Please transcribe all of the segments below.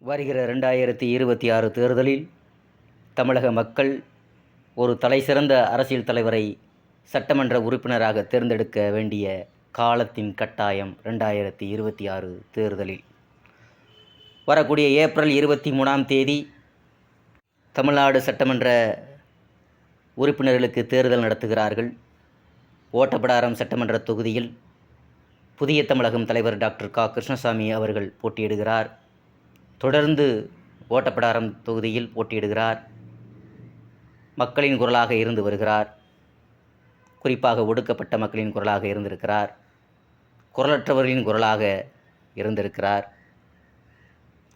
வருகிற 2026 தேர்தலில் தமிழக மக்கள் ஒரு தலைசிறந்த அரசியல் தலைவரை சட்டமன்ற உறுப்பினராக தேர்ந்தெடுக்க வேண்டிய காலத்தின் கட்டாயம் 2026 தேர்தலில் வரக்கூடிய ஏப்ரல் 23ஆம் தேதி தமிழ்நாடு சட்டமன்ற உறுப்பினர்களுக்கு தேர்தல் நடத்துகிறார்கள். ஓட்டப்பிடாரம் சட்டமன்ற தொகுதியில் புதிய தமிழகம் தலைவர் டாக்டர் கிருஷ்ணசாமி அவர்கள் போட்டியிடுகிறார். தொடர்ந்து ஓட்டப்பிடாரம் தொகுதியில் போட்டியிடுகிறார். மக்களின் குரலாக இருந்து வருகிறார். குறிப்பாக ஒடுக்கப்பட்ட மக்களின் குரலாக இருந்திருக்கிறார். குரலற்றவர்களின் குரலாக இருந்திருக்கிறார்.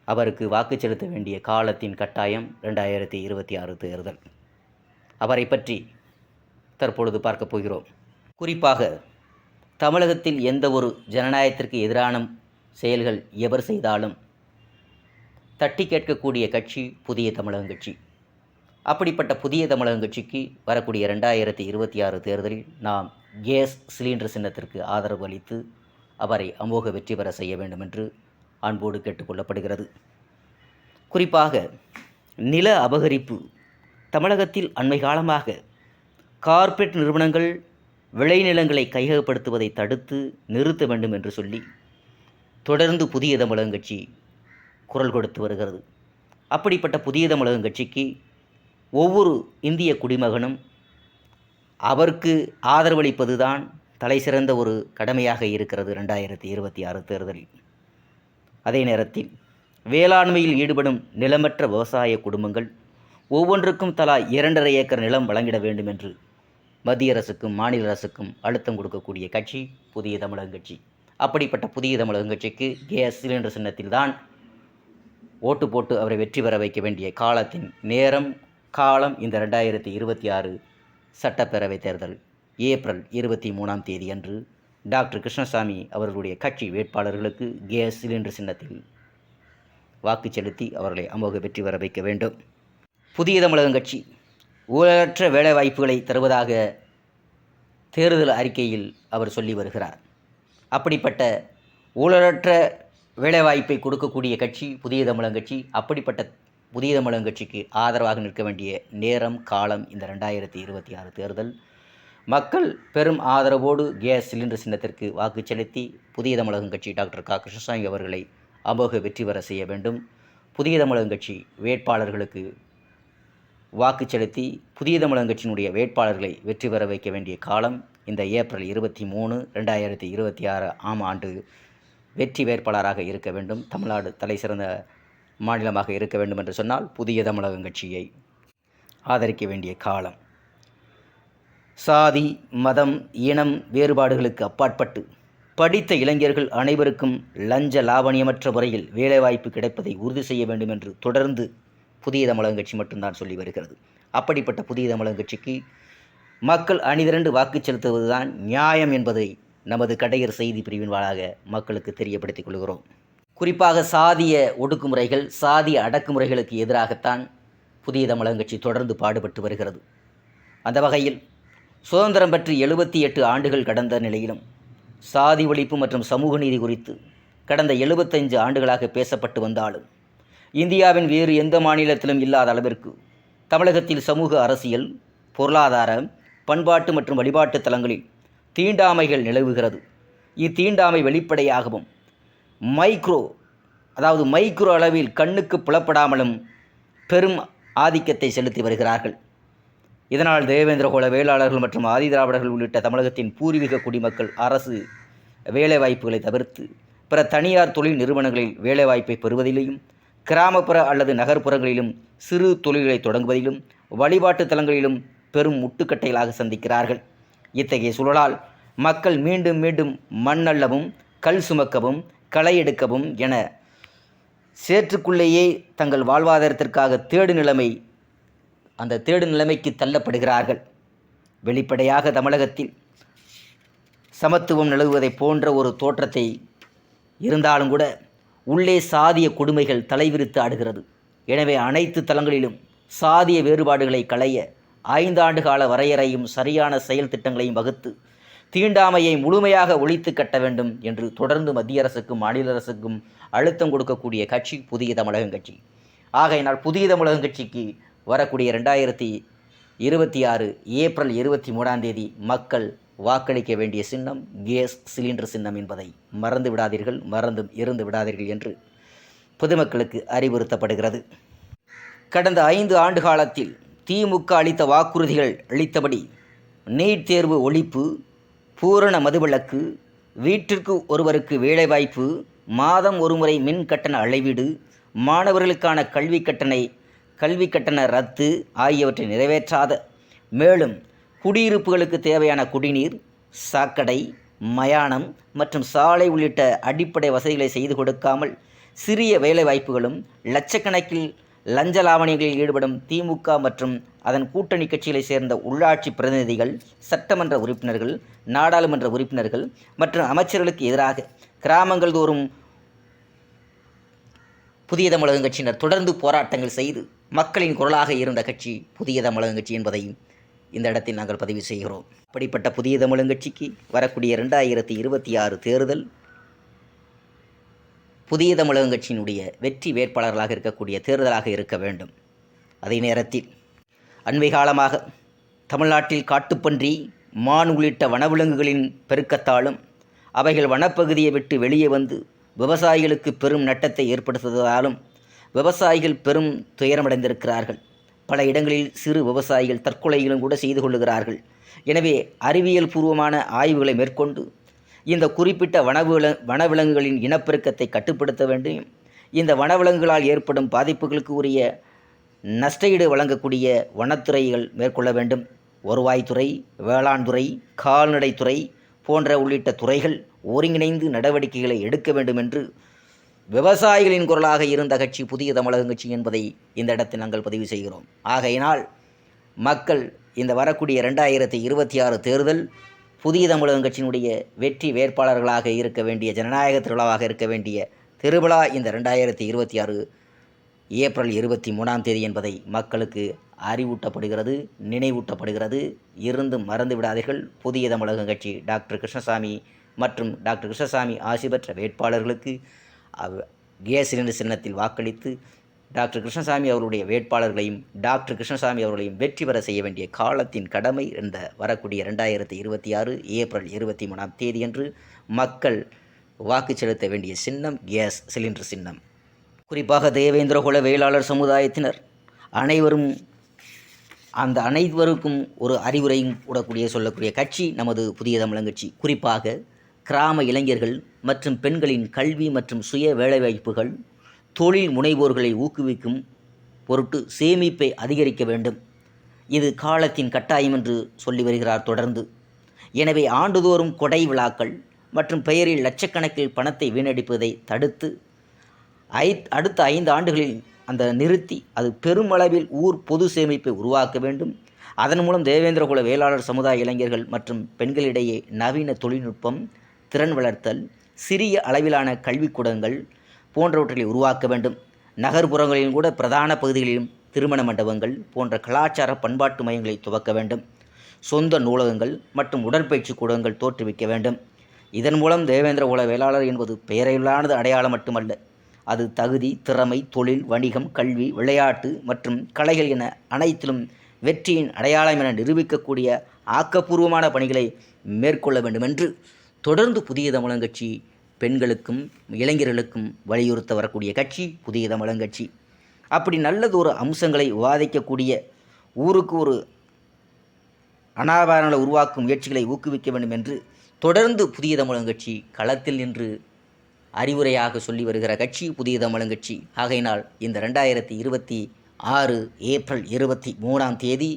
அவருக்கு வாக்கு செலுத்த வேண்டிய காலத்தின் கட்டாயம் 2026 தேர்தல். அவரை பற்றி தற்பொழுது பார்க்க போகிறோம். குறிப்பாக தமிழகத்தில் எந்த ஒரு ஜனநாயகத்திற்கு எதிரான செயல்கள் எவர் செய்தாலும் தட்டி கேட்கக்கூடிய கட்சி புதிய தமிழகம் கட்சி. அப்படிப்பட்ட புதிய தமிழகம் கட்சிக்கு வரக்கூடிய 2026 தேர்தலில் நாம் கேஸ் சிலிண்டர் சின்னத்திற்கு ஆதரவு அளித்து அவரை அமோக வெற்றி பெற செய்ய வேண்டும் என்று அன்போடு கேட்டுக்கொள்ளப்படுகிறது. குறிப்பாக நில அபகரிப்பு தமிழகத்தில் அண்மை காலமாக கார்ப்பரேட் நிறுவனங்கள் விளைநிலங்களை கையகப்படுத்துவதை தடுத்து நிறுத்த வேண்டும் என்று சொல்லி தொடர்ந்து புதிய தமிழகம் கட்சி குரல் கொடுத்து வருகிறது. அப்படிப்பட்ட புதிய தமிழகம் கட்சிக்கு ஒவ்வொரு இந்திய குடிமகனும் அவருக்கு ஆதரவளிப்பது தான் தலைசிறந்த ஒரு கடமையாக இருக்கிறது 2026 தேர்தலில். அதே நேரத்தில் வேளாண்மையில் ஈடுபடும் நிலமற்ற விவசாய குடும்பங்கள் ஒவ்வொன்றுக்கும் தலா 2.5 ஏக்கர் நிலம் வழங்கிட வேண்டும் என்று மத்திய அரசுக்கும் மாநில அரசுக்கும் அழுத்தம் கொடுக்கக்கூடிய கட்சி புதிய தமிழகம் கட்சி. அப்படிப்பட்ட புதிய தமிழகம் கட்சிக்கு கேஸ் சிலிண்டர் சின்னத்தில் தான் ஓட்டு போட்டு அவரை வெற்றி பெற வைக்க வேண்டிய காலத்தின் காலம் இந்த 2026 சட்டப்பேரவை தேர்தல் ஏப்ரல் 23ஆம் தேதி அன்று டாக்டர் கிருஷ்ணசாமி அவர்களுடைய கட்சி வேட்பாளர்களுக்கு கேஸ் சிலிண்டர் சின்னத்தில் வாக்கு செலுத்தி அவர்களை அமோக வெற்றி பெற வைக்க வேண்டும். புதிய தமிழகம் கட்சி ஊழலற்ற வேலைவாய்ப்புகளை தருவதாக தேர்தல் அறிக்கையில் அவர் சொல்லி வருகிறார். அப்படிப்பட்ட ஊழலற்ற வேலைவாய்ப்பை கொடுக்கக்கூடிய கட்சி புதிய தமிழகம் கட்சி. அப்படிப்பட்ட புதிய தமிழகம் கட்சிக்கு ஆதரவாக நிற்க வேண்டிய காலம் இந்த 2026 தேர்தல். மக்கள் பெரும் ஆதரவோடு கேஸ் சிலிண்டர் சின்னத்திற்கு வாக்கு செலுத்தி புதிய தமிழகம் கட்சி டாக்டர் கிருஷ்ணசாமி அவர்களை அமோக வெற்றி பெற செய்ய வேண்டும். புதிய தமிழகம் கட்சி வேட்பாளர்களுக்கு வாக்கு செலுத்தி புதிய தமிழகம் கட்சியினுடைய வேட்பாளர்களை வெற்றி பெற வைக்க வேண்டிய காலம் இந்த ஏப்ரல் 23, 2026 ஆண்டு வெற்றி வேட்பாளராக இருக்க வேண்டும். தமிழ்நாடு தலைசிறந்த மாநிலமாக இருக்க வேண்டும் என்று சொன்னால் புதிய தமிழகம் கட்சியை ஆதரிக்க வேண்டிய காலம். சாதி, மதம், இனம் வேறுபாடுகளுக்கு அப்பாற்பட்டு படித்த இளைஞர்கள் அனைவருக்கும் லஞ்ச லாவணியமற்ற முறையில் வேலைவாய்ப்பு கிடைப்பதை உறுதி செய்ய வேண்டும் என்று தொடர்ந்து புதிய தமிழகம் கட்சி மட்டும்தான் சொல்லி வருகிறது. அப்படிப்பட்ட புதிய தமிழகம் கட்சிக்கு மக்கள் அணிதிரண்டு வாக்கு செலுத்துவதுதான் நியாயம் என்பதை நமது கடையர் செய்தி பிரிவின் வாளாக மக்களுக்கு தெரியப்படுத்திக் கொள்கிறோம். குறிப்பாக சாதிய ஒடுக்குமுறைகள், சாதிய அடக்குமுறைகளுக்கு எதிராகத்தான் புதிய தமிழகம் கட்சி தொடர்ந்து பாடுபட்டு வருகிறது. அந்த வகையில் சுதந்திரம் பெற்று 78 ஆண்டுகள் கடந்த நிலையிலும் சாதி ஒழிப்பு மற்றும் சமூக நீதி குறித்து கடந்த 75 ஆண்டுகளாக பேசப்பட்டு வந்தாலும் இந்தியாவின் வேறு எந்த மாநிலத்திலும் இல்லாத அளவிற்கு தமிழகத்தில் சமூக அரசியல், பொருளாதார, பண்பாட்டு மற்றும் வழிபாட்டு தலங்களில் தீண்டாமைகள் நிலவுகிறது. இத்தீண்டாமை வெளிப்படையாகவும் மைக்ரோ அளவில் கண்ணுக்கு புலப்படாமலும் பெரும் ஆதிக்கத்தை செலுத்தி வருகிறார்கள். இதனால் தேவேந்திரகுல வேளாளர்கள் மற்றும் ஆதிதிராவிடர்கள் உள்ளிட்ட தமிழகத்தின் பூர்வீக குடிமக்கள் அரசு வேலைவாய்ப்புகளை தவிர்த்து பிற தனியார் தொழில் நிறுவனங்களில் வேலைவாய்ப்பை பெறுவதிலேயும் கிராமப்புற அல்லது நகர்ப்புறங்களிலும் சிறு தொழில்களை தொடங்குவதிலும் வழிபாட்டு தலங்களிலும் பெரும் முட்டுக்கட்டைகளாக சந்திக்கிறார்கள். இத்தகைய சூழலால் மக்கள் மீண்டும் மீண்டும் மண்ணள்ளவும், கல் சுமக்கவும், களை எடுக்கவும் என சேற்றுக்குள்ளேயே தங்கள் வாழ்வாதாரத்திற்காக தேடு நிலைமைக்கு தள்ளப்படுகிறார்கள். வெளிப்படையாக தமிழகத்தில் சமத்துவம் நிலவுவதை போன்ற ஒரு தோற்றத்தை இருந்தாலும் கூட உள்ளே சாதிய கொடுமைகள் தலைவிரித்து ஆடுகிறது. எனவே அனைத்து தளங்களிலும் சாதிய வேறுபாடுகளை களைய 5 ஆண்டு கால வரையறையும் சரியான செயல் திட்டங்களையும் வகுத்து தீண்டாமையை முழுமையாக ஒழித்து கட்ட வேண்டும் என்று தொடர்ந்து மத்திய அரசுக்கும் மாநில அரசுக்கும் அழுத்தம் கொடுக்கக்கூடிய கட்சி புதிய தமிழகம் கட்சி. ஆகையினால் புதிய தமிழகம் கட்சிக்கு வரக்கூடிய 2026 ஏப்ரல் 23 மக்கள் வாக்களிக்க வேண்டிய சின்னம் கேஸ் சிலிண்டர் சின்னம் என்பதை மறந்து விடாதீர்கள், இருந்து விடாதீர்கள் என்று பொதுமக்களுக்கு அறிவுறுத்தப்படுகிறது. கடந்த 5 ஆண்டு காலத்தில் திமுக அளித்த வாக்குறுதிகள் அளித்தபடி நீட் தேர்வு ஒழிப்பு, பூரண மதுவிலக்கு, வீட்டிற்கு ஒருவருக்கு வேலைவாய்ப்பு, மாதம் ஒருமுறை மின் கட்டண அளவீடு, மாணவர்களுக்கான கல்வி கட்டண ரத்து ஆகியவற்றை நிறைவேற்றாத, மேலும் குடியிருப்புகளுக்கு தேவையான குடிநீர், சாக்கடை, மயானம் மற்றும் சாலை உள்ளிட்ட அடிப்படை வசதிகளை செய்து கொடுக்காமல் சிறிய வேலைவாய்ப்புகளும் லட்சக்கணக்கில் லஞ்ச லாவணியங்களில் ஈடுபடும் திமுக மற்றும் அதன் கூட்டணி கட்சிகளை சேர்ந்த உள்ளாட்சி பிரதிநிதிகள், சட்டமன்ற உறுப்பினர்கள், நாடாளுமன்ற உறுப்பினர்கள் மற்றும் அமைச்சர்களுக்கு எதிராக கிராமங்கள் தோறும் புதிய தமிழகம் கட்சியினர் தொடர்ந்து போராட்டங்கள் செய்து மக்களின் குரலாக இருந்த கட்சி புதிய தமிழகம் கட்சி என்பதையும் இந்த இடத்தில் நாங்கள் பதிவு செய்கிறோம். அப்படிப்பட்ட புதிய தமிழகம் கட்சிக்கு வரக்கூடிய 2026 தேர்தல் புதிய தமிழகம் கட்சியினுடைய வெற்றி வேட்பாளர்களாக இருக்கக்கூடிய தேர்தலாக இருக்க வேண்டும். அதே நேரத்தில் அண்மை காலமாக தமிழ்நாட்டில் காட்டுப்பன்றி, மான் உள்ளிட்ட வனவிலங்குகளின் பெருக்கத்தாலும் அவைகள் வனப்பகுதியை விட்டு வெளியே வந்து விவசாயிகளுக்கு பெரும் நட்டத்தை ஏற்படுத்துவதாலும் விவசாயிகள் பெரும் துயரமடைந்திருக்கிறார்கள். பல இடங்களில் சிறு விவசாயிகள் தற்கொலைகளும் கூட செய்து கொள்ளுகிறார்கள். எனவே அறிவியல் பூர்வமான ஆய்வுகளை மேற்கொண்டு இந்த குறிப்பிட்ட வனவிலங்குகளின் இனப்பெருக்கத்தை கட்டுப்படுத்த வேண்டும். இந்த வனவிலங்குகளால் ஏற்படும் பாதிப்புகளுக்கு உரிய நஷ்டஈடு வழங்கக்கூடிய வனத்துறைகள் மேற்கொள்ள வேண்டும். வருவாய்த்துறை, வேளாண் துறை, கால்நடைத்துறை போன்ற உள்ளிட்ட துறைகள் ஒருங்கிணைந்து நடவடிக்கைகளை எடுக்க வேண்டும் என்று விவசாயிகளின் குரலாக இருந்த கட்சி புதிய தமிழகம் கட்சி என்பதை இந்த இடத்தில் நாங்கள் பதிவு செய்கிறோம். ஆகையினால் மக்கள் இந்த வரக்கூடிய 2026 தேர்தல் புதிய தமிழகம் கட்சியினுடைய வெற்றி வேட்பாளர்களாக இருக்க வேண்டிய, ஜனநாயக திருவிழாவாக இருக்க வேண்டிய திருவிழா இந்த 2026 ஏப்ரல் 23 என்பதை மக்களுக்கு அறிவூட்டப்படுகிறது, நினைவூட்டப்படுகிறது. இருந்து மறந்து விடாதீர்கள். புதிய தமிழகம் கட்சி டாக்டர் கிருஷ்ணசாமி மற்றும் டாக்டர் கிருஷ்ணசாமி ஆசி பெற்ற வேட்பாளர்களுக்கு கேஸ் சிலிண்டர் சின்னத்தில் வாக்களித்து டாக்டர் கிருஷ்ணசாமி அவருடைய வேட்பாளர்களையும் டாக்டர் கிருஷ்ணசாமி அவர்களையும் வெற்றி பெற செய்ய வேண்டிய காலத்தின் கடமை இந்த வரக்கூடிய 2026 ஏப்ரல் 23 அன்று மக்கள் வாக்கு செலுத்த வேண்டிய சின்னம் கேஸ் சிலிண்டர் சின்னம். குறிப்பாக தேவேந்திரகுல வேளாளர் சமுதாயத்தினர் அனைவருக்கும் ஒரு அறிவுரையும் கூடக்கூடிய சொல்லக்கூடிய கட்சி நமது புதிய தமிழகம் கட்சி. குறிப்பாக கிராம இளைஞர்கள் மற்றும் பெண்களின் கல்வி மற்றும் சுய வேலைவாய்ப்புகள், தொழில் முனைவோர்களை ஊக்குவிக்கும் பொருட்டு சேமிப்பை அதிகரிக்க வேண்டும். இது காலத்தின் கட்டாயம் என்று சொல்லி வருகிறார் தொடர்ந்து. எனவே ஆண்டுதோறும் கொடை விழாக்கள் மற்றும் பெயரில் லட்சக்கணக்கில் பணத்தை வீணடிப்பதை தடுத்து அடுத்த 5 ஆண்டுகளில் நிறுத்தி அது பெருமளவில் பொது சேமிப்பை உருவாக்க வேண்டும். அதன் மூலம் தேவேந்திரகுல வேளாளர் சமுதாய இளைஞர்கள் மற்றும் பெண்களிடையே நவீன தொழில்நுட்பம், திறன் வளர்த்தல், சிறிய அளவிலான கல்விக்கூடங்கள் போன்றவற்றை உருவாக்க வேண்டும். நகர்ப்புறங்களிலும் கூட பிரதான பகுதிகளிலும் திருமண மண்டபங்கள் போன்ற கலாச்சார பண்பாட்டு மையங்களை துவக்க வேண்டும். சொந்த நூலகங்கள் மற்றும் உடற்பயிற்சி கூடங்கள் தோற்றுவிக்க வேண்டும். இதன் மூலம் தேவேந்திரகுல வேளாளர் என்பது பெயரிலானது அடையாளம் மட்டுமல்ல, அது தகுதி, திறமை, தொழில், வணிகம், கல்வி, விளையாட்டு மற்றும் கலைகள் என அனைத்திலும் வெற்றியின் அடையாளம் என நிரூபிக்கக்கூடிய ஆக்கப்பூர்வமான பணிகளை மேற்கொள்ள வேண்டும் என்று தொடர்ந்து புதிய தமிழகம் கட்சி பெண்களுக்கும் இளைஞர்களுக்கும் வலியுறுத்த வரக்கூடிய கட்சி புதிய தமிழகம் கட்சி. அப்படி நல்லதொரு அம்சங்களை விவாதிக்கக்கூடிய, ஊருக்கு ஒரு அனாவரணங்களை உருவாக்கும் முயற்சிகளை ஊக்குவிக்க வேண்டும் என்று தொடர்ந்து புதிய தமிழகம் கட்சி களத்தில் நின்று அறிவுரையாக சொல்லி வருகிற கட்சி புதிய தமிழகம் கட்சி. ஆகையினால் இந்த 2026 ஏப்ரல் 23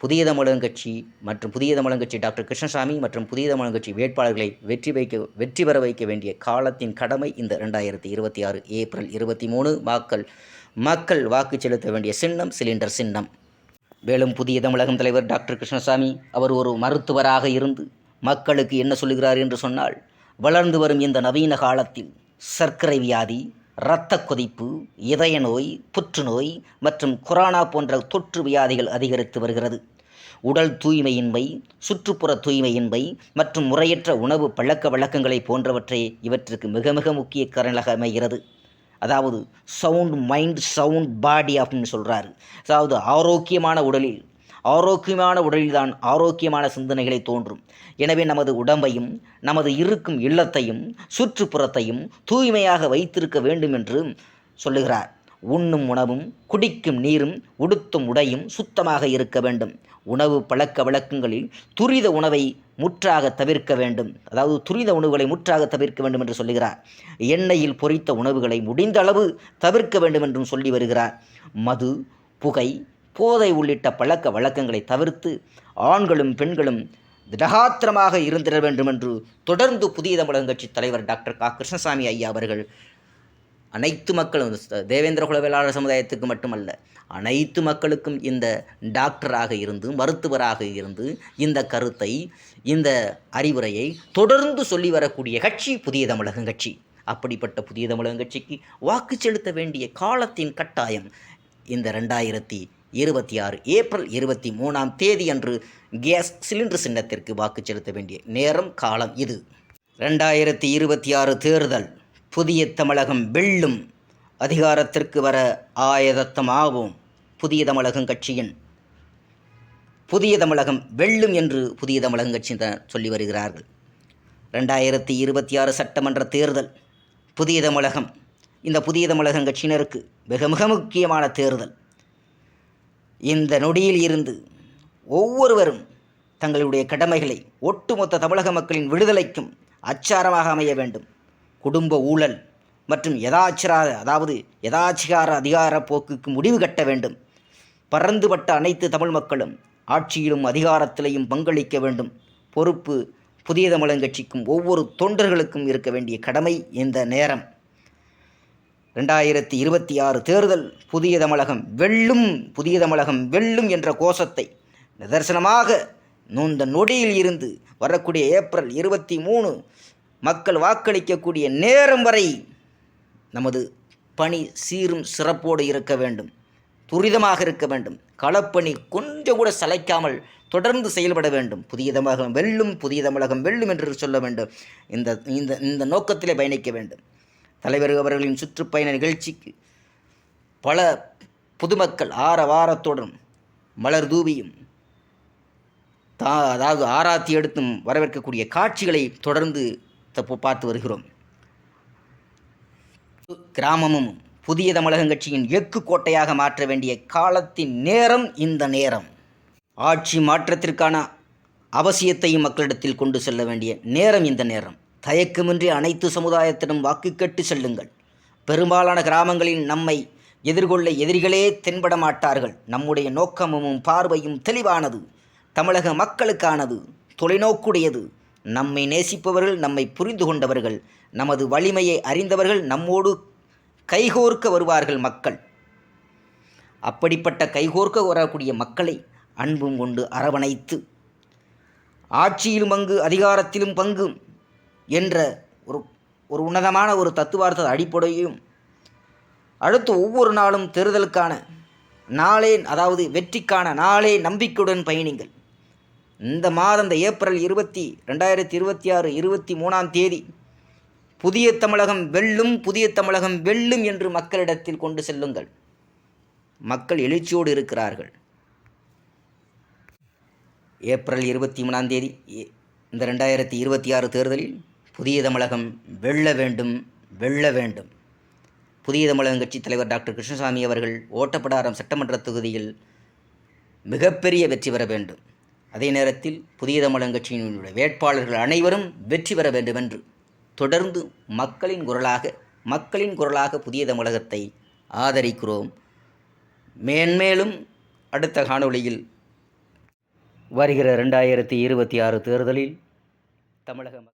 புதிய தமிழகம் கட்சி மற்றும் புதிய தமிழகம் கட்சி டாக்டர் கிருஷ்ணசாமி மற்றும் புதிய தமிழகம் கட்சி வேட்பாளர்களை வெற்றி பெற வைக்க வேண்டிய காலத்தின் கடமை இந்த 2026 ஏப்ரல் 23 மக்கள் வாக்கு செலுத்த வேண்டிய சின்னம் சிலிண்டர் சின்னம். மேலும் புதிய தமிழகம் தலைவர் டாக்டர் கிருஷ்ணசாமி அவர் ஒரு மருத்துவராக இருந்து மக்களுக்கு என்ன சொல்லுகிறார் என்று சொன்னால், வளர்ந்து வரும் இந்த நவீன காலத்தில் சர்க்கரை வியாதி, இரத்த கொதிப்பு, இதய நோய், புற்றுநோய் மற்றும் கொரோனா போன்ற தொற்று வியாதிகள் அதிகரித்து வருகிறது. உடல் தூய்மையின்மை, சுற்றுப்புற தூய்மையின்மை மற்றும் முறையற்ற உணவு பழக்க வழக்கங்களை போன்றவற்றை இவற்றுக்கு மிக மிக முக்கிய காரணங்களாக அமைகிறது. அதாவது சவுண்ட் மைண்ட் சவுண்ட் பாடி அப்படின்னு சொல்கிறாரு. அதாவது ஆரோக்கியமான உடலில்தான் ஆரோக்கியமான சிந்தனைகளை தோன்றும். எனவே நமது உடம்பையும் நமது இருக்கும் இல்லத்தையும் சுற்றுப்புறத்தையும் தூய்மையாக வைத்திருக்க வேண்டும் என்று சொல்லுகிறார். உண்ணும் உணவும் குடிக்கும் நீரும் உடுத்தும் உடையும் சுத்தமாக இருக்க வேண்டும். உணவு பழக்க வழக்கங்களில் துரித உணவை முற்றாக தவிர்க்க வேண்டும். அதாவது துரித உணவுகளை முற்றாக தவிர்க்க வேண்டும் என்று சொல்லுகிறார். எண்ணெயில் பொரித்த உணவுகளை முடிந்த அளவு தவிர்க்க வேண்டும் என்றும் சொல்லி வருகிறார். மது, புகை, போதை உள்ளிட்ட பழக்க வழக்கங்களை தவிர்த்து ஆண்களும் பெண்களும் திடகாத்திரமாக இருந்திட வேண்டும் என்று தொடர்ந்து புதிய தமிழகம் கட்சி தலைவர் டாக்டர் கா. கிருஷ்ணசாமி ஐயா அவர்கள் அனைத்து மக்களும், தேவேந்திர குல வேளாளர் சமுதாயத்துக்கு மட்டுமல்ல, அனைத்து மக்களுக்கும் இந்த டாக்டராக இருந்து மருத்துவராக இருந்து இந்த கருத்தை, இந்த அறிவுரையை தொடர்ந்து சொல்லி வரக்கூடிய கட்சி புதிய தமிழகம் கட்சி. அப்படிப்பட்ட புதிய தமிழகம் கட்சிக்கு வாக்கு செலுத்த வேண்டிய காலத்தின் கட்டாயம் இந்த 2026 ஏப்ரல் 23 அன்று கேஸ் சிலிண்டர் சின்னத்திற்கு வாக்கு செலுத்த வேண்டிய நேரம் காலம் இது. 2026 தேர்தல் புதிய தமிழகம் வெல்லும், அதிகாரத்திற்கு வர ஆயத்தமாவோம். புதிய தமிழகம் கட்சியின் புதிய தமிழகம் வெல்லும் என்று புதிய தமிழகம் கட்சி சொல்லி வருகிறார்கள். 2026 சட்டமன்ற தேர்தல் புதிய தமிழகம், இந்த புதிய தமிழகம் கட்சியினருக்கு மிக மிக முக்கியமான தேர்தல். இந்த நொடியில் இருந்து ஒவ்வொருவரும் தங்களுடைய கடமைகளை ஒட்டுமொத்த தமிழக மக்களின் விடுதலைக்கும் அச்சாரமாக அமைய வேண்டும். குடும்ப ஊழல் மற்றும் யதாச்சிகார அதிகார போக்குக்கு முடிவு கட்ட வேண்டும். பறந்துபட்ட அனைத்து தமிழ் மக்களும் ஆட்சியிலும் அதிகாரத்திலையும் பங்களிக்க வேண்டும். பொறுப்பு புதிய தமிழகம் கட்சிக்கும் ஒவ்வொரு தொண்டர்களுக்கும் இருக்க வேண்டிய கடமை இந்த நேரம். 2026 தேர்தல் புதிய தமிழகம் வெல்லும், புதிய தமிழகம் வெல்லும் என்ற கோஷத்தை நிதர்சனமாக இந்த நொடியில் இருந்து வரக்கூடிய ஏப்ரல் 23 மக்கள் வாக்களிக்கக்கூடிய நேரம் வரை நமது பணி சீரும் சிறப்போடு இருக்க வேண்டும், துரிதமாக இருக்க வேண்டும். களப்பணி கொஞ்சம் கூட சளைக்காமல் தொடர்ந்து செயல்பட வேண்டும். புதிய தமிழகம் வெல்லும், புதிய தமிழகம் வெல்லும் என்று சொல்ல வேண்டும். இந்த நோக்கத்திலே பயணிக்க வேண்டும். தலைவர் அவர்களின் சுற்றுப்பயண நிகழ்ச்சிக்கு பல பொதுமக்கள் ஆரவாரத்துடன் மலர் தூவியும் அதாவது ஆராத்தி எடுத்தும் வரவேற்கக்கூடிய காட்சிகளை தொடர்ந்து பார்த்து வருகிறோம். கிராமமும் புதிய தமிழகம் கட்சியின் எஃகு கோட்டையாக மாற்ற வேண்டிய காலத்தின் நேரம் இந்த நேரம். ஆட்சி மாற்றத்திற்கான அவசியத்தையும் மக்களிடத்தில் கொண்டு செல்ல வேண்டிய நேரம் இந்த நேரம். தயக்கமின்றி அனைத்து சமுதாயத்திடம் வாக்கு கேட்டு செல்லுங்கள். பெரும்பாலான கிராமங்களில் நம்மை எதிர்கொள்ள எதிரிகளே தென்பட மாட்டார்கள். நம்முடைய நோக்கமும் பார்வையும் தெளிவானது, தமிழக மக்களுக்கானது, தொலைநோக்குடையது. நம்மை நேசிப்பவர்கள், நம்மை புரிந்து கொண்டவர்கள், நமது வலிமையை அறிந்தவர்கள் நம்மோடு கைகோர்க்க வருவார்கள் மக்கள். அப்படிப்பட்ட கைகோர்க்க வரக்கூடிய மக்களை அன்பும் கொண்டு அரவணைத்து ஆட்சியிலும் பங்கு அதிகாரத்திலும் பங்கு என்ற ஒரு உன்னதமான ஒரு தத்துவார்த்த அடிப்படையும் அடுத்து ஒவ்வொரு நாளும் தேர்தலுக்கான நாளே, அதாவது வெற்றிக்கான நாளே நம்பிக்கையுடன் பயணிங்கள். இந்த மாதம், இந்த ஏப்ரல் 2026 23 புதிய தமிழகம் வெல்லும், புதிய தமிழகம் வெல்லும் என்று மக்களிடத்தில் கொண்டு செல்லுங்கள். மக்கள் எழுச்சியோடு இருக்கிறார்கள். ஏப்ரல் 23 இந்த 2026 தேர்தலில் புதிய தமிழகம் வெல்ல வேண்டும், வெல்ல வேண்டும். புதிய தமிழகம் கட்சி தலைவர் டாக்டர் கிருஷ்ணசாமி அவர்கள் ஓட்டப்பிடாரம் சட்டமன்ற தொகுதியில் மிகப்பெரிய வெற்றி பெற வேண்டும். அதே நேரத்தில் புதிய தமிழகம் கட்சியினுடைய வேட்பாளர்கள் அனைவரும் வெற்றி பெற வேண்டும் என்று தொடர்ந்து மக்களின் குரலாக புதிய தமிழகத்தை ஆதரிக்கிறோம். மேன்மேலும் அடுத்த காணொளியில் வருகிற 2026 தேர்தலில் தமிழக